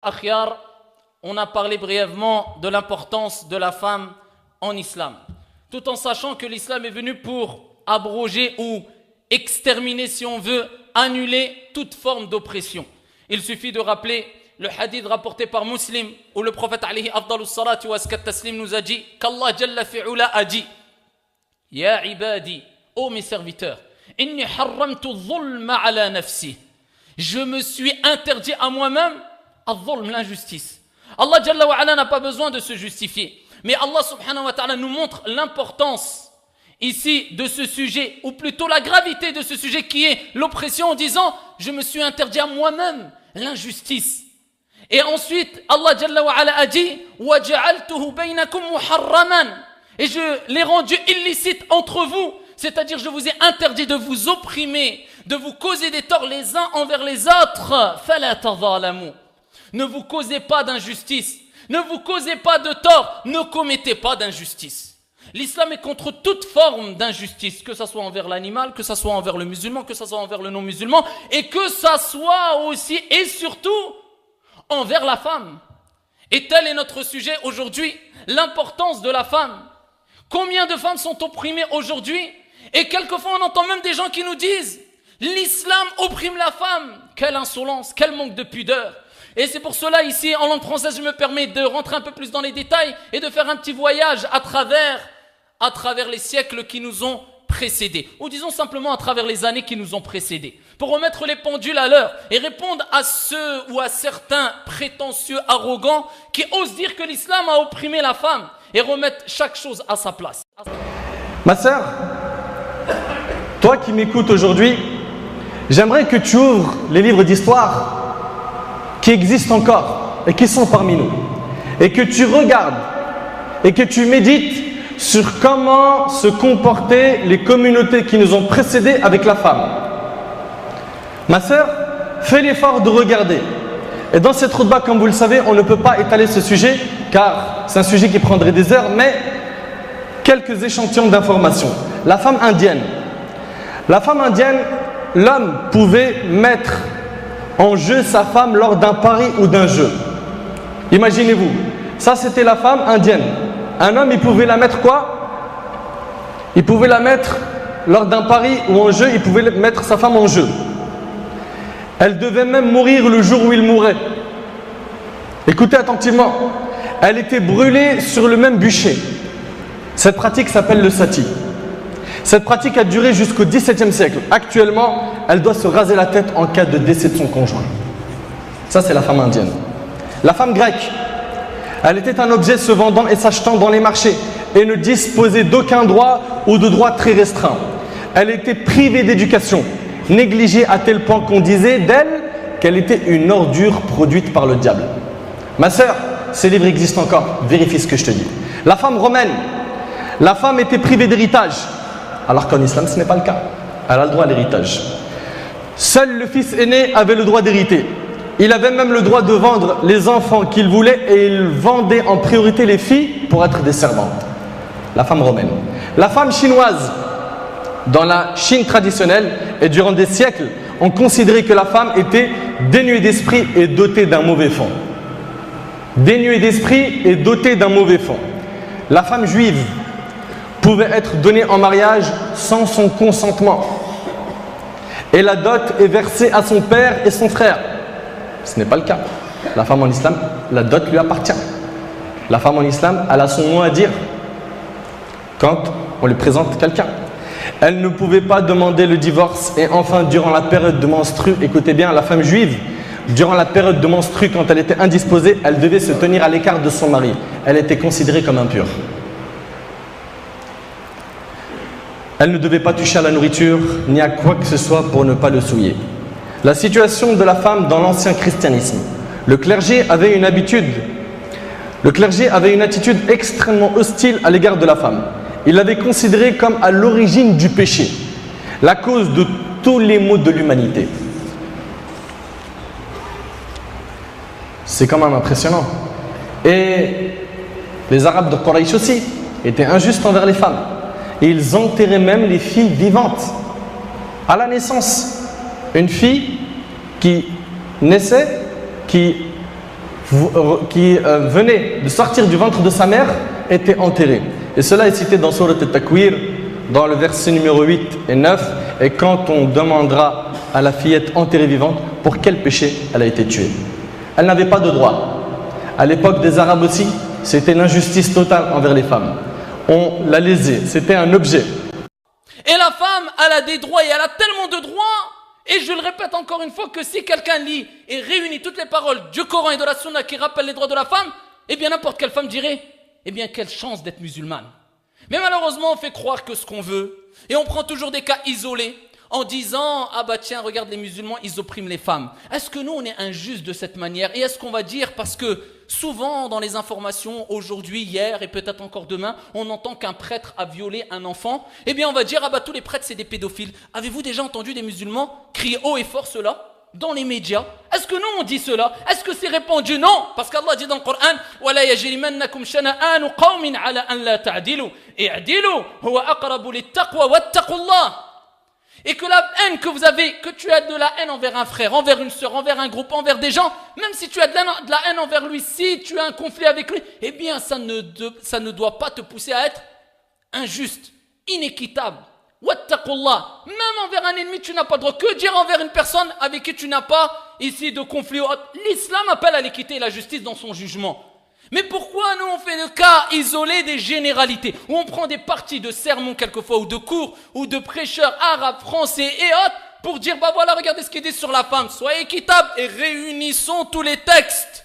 Akhyar, on a parlé brièvement de l'importance de la femme en islam, tout en sachant que l'islam est venu pour abroger ou exterminer, si on veut, annuler toute forme d'oppression. Il suffit de rappeler le hadith rapporté par Muslim, où le prophète alayhi afdalus salati wa askat taslim nous a dit qu'Allah Jalla fi'ula a dit: Ya ibadi, ô mes serviteurs, inni harramtu dhulma ala nafsi. Je me suis interdit à moi-même al-dhulm, l'injustice. Allah Jalla wa ala n'a pas besoin de se justifier. Mais Allah subhanahu wa ta'ala nous montre l'importance ici de ce sujet, ou plutôt la gravité de ce sujet qui est l'oppression, en disant: je me suis interdit à moi-même l'injustice. Et ensuite, Allah Jalla wa ala a dit: وَجَعَلْتُهُ بَيْنَكُمْ مُحَرَّمًا. Et je l'ai rendu illicite entre vous, c'est-à-dire je vous ai interdit de vous opprimer, de vous causer des torts les uns envers les autres. فَلَا تَظَالَمُوا. Ne vous causez pas d'injustice, ne vous causez pas de tort, ne commettez pas d'injustice. L'islam est contre toute forme d'injustice, que ce soit envers l'animal, que ce soit envers le musulman, que ce soit envers le non-musulman, et que ce soit aussi et surtout envers la femme. Et tel est notre sujet aujourd'hui, l'importance de la femme. Combien de femmes sont opprimées aujourd'hui? Et quelquefois on entend même des gens qui nous disent: l'islam opprime la femme. Quelle insolence, quel manque de pudeur. Et c'est pour cela ici en langue française je me permets de rentrer un peu plus dans les détails et de faire un petit voyage à travers les siècles qui nous ont précédés, ou disons simplement à travers les années qui nous ont précédés, pour remettre les pendules à l'heure et répondre à ceux ou à certains prétentieux arrogants qui osent dire que l'islam a opprimé la femme, et remettre chaque chose à sa place. Ma sœur, toi qui m'écoutes aujourd'hui, j'aimerais que tu ouvres les livres d'histoire qui existent encore et qui sont parmi nous, et que tu regardes et que tu médites sur comment se comportaient les communautés qui nous ont précédés avec la femme. Ma sœur, fais l'effort de regarder. Et dans cette khutba, comme vous le savez, on ne peut pas étaler ce sujet car c'est un sujet qui prendrait des heures, mais quelques échantillons d'informations. La femme indienne. La femme indienne, l'homme pouvait mettre en jeu sa femme lors d'un pari ou d'un jeu. Imaginez-vous, ça c'était la femme indienne. Un homme, il pouvait la mettre quoi? Il pouvait la mettre lors d'un pari ou en jeu, il pouvait mettre sa femme en jeu. Elle devait même mourir le jour où il mourrait. Écoutez attentivement, elle était brûlée sur le même bûcher. Cette pratique s'appelle le sati. Cette pratique a duré jusqu'au XVIIe siècle. Actuellement, elle doit se raser la tête en cas de décès de son conjoint. Ça, c'est la femme indienne. La femme grecque, elle était un objet se vendant et s'achetant dans les marchés et ne disposait d'aucun droit ou de droit très restreint. Elle était privée d'éducation, négligée à tel point qu'on disait d'elle qu'elle était une ordure produite par le diable. Ma sœur, ces livres existent encore, vérifie ce que je te dis. La femme romaine, la femme était privée d'héritage, alors qu'en islam ce n'est pas le cas. Elle a le droit à l'héritage. Seul le fils aîné avait le droit d'hériter. Il avait même le droit de vendre les enfants qu'il voulait et il vendait en priorité les filles pour être des servantes. La femme romaine. La femme chinoise, dans la Chine traditionnelle et durant des siècles, on considérait que la femme était dénuée d'esprit et dotée d'un mauvais fond. Dénuée d'esprit et dotée d'un mauvais fond. La femme juive pouvait être donnée en mariage sans son consentement. Et la dot est versée à son père et son frère. Ce n'est pas le cas. La femme en islam, la dot lui appartient. La femme en islam, elle a son mot à dire quand on lui présente quelqu'un. Elle ne pouvait pas demander le divorce. Et enfin, durant la période de menstrue, écoutez bien, la femme juive, durant la période de menstrue, quand elle était indisposée, elle devait se tenir à l'écart de son mari. Elle était considérée comme impure. Elle ne devait pas toucher à la nourriture ni à quoi que ce soit pour ne pas le souiller. La situation de la femme dans l'ancien christianisme. Le clergé avait une attitude extrêmement hostile à l'égard de la femme. Il l'avait considérée comme à l'origine du péché, la cause de tous les maux de l'humanité. C'est quand même impressionnant. Et les Arabes de Quraysh aussi étaient injustes envers les femmes. Et ils enterraient même les filles vivantes à la naissance. Une fille qui naissait, qui venait de sortir du ventre de sa mère était enterrée. Et cela est cité dans Sourate Al-Takwir, dans le verset numéro 8 et 9. Et quand on demandera à la fillette enterrée vivante pour quel péché elle a été tuée, elle n'avait pas de droit. À l'époque des Arabes aussi, c'était une injustice totale envers les femmes. On la lésait, c'était un objet. Et la femme, elle a des droits et elle a tellement de droits. Et je le répète encore une fois que si quelqu'un lit et réunit toutes les paroles du Coran et de la Sunna qui rappellent les droits de la femme, eh bien n'importe quelle femme dirait, eh bien quelle chance d'être musulmane. Mais malheureusement on fait croire que ce qu'on veut et on prend toujours des cas isolés en disant ah bah tiens regarde les musulmans ils oppriment les femmes. Est-ce que nous on est injustes de cette manière et est-ce qu'on va dire parce que souvent dans les informations aujourd'hui, hier et peut-être encore demain, on entend qu'un prêtre a violé un enfant, eh bien on va dire ah bah tous les prêtres c'est des pédophiles. Avez-vous déjà entendu des musulmans crier haut et fort cela dans les médias? Est-ce que nous on dit cela? Est-ce que c'est répandu? Non, parce qu'Allah dit dans le Coran وَلَا يَجْرِمَنَّكُمْ شَنَآنُ قَوْمٍ عَلَىٰ أَنْ لَا تَعْدِلُوا اعْدِلُوا هُوَ أَقْرَبُ لِلتَّقْوَى وَاتَّقُوا اللَّهَ. Et que la haine que vous avez, que tu as de la haine envers un frère, envers une sœur, envers un groupe, envers des gens, même si tu as de la haine envers lui, si tu as un conflit avec lui, eh bien ça ne doit pas te pousser à être injuste, inéquitable. Wattaqullah. Même envers un ennemi, tu n'as pas le droit. Que dire envers une personne avec qui tu n'as pas ici de conflit? L'islam appelle à l'équité et la justice dans son jugement. Mais pourquoi nous on fait le cas isolé des généralités, où on prend des parties de sermons quelquefois, ou de cours, ou de prêcheurs arabes, français et autres, pour dire bah voilà regardez ce qu'ils disent sur la femme, soyez équitables et réunissons tous les textes.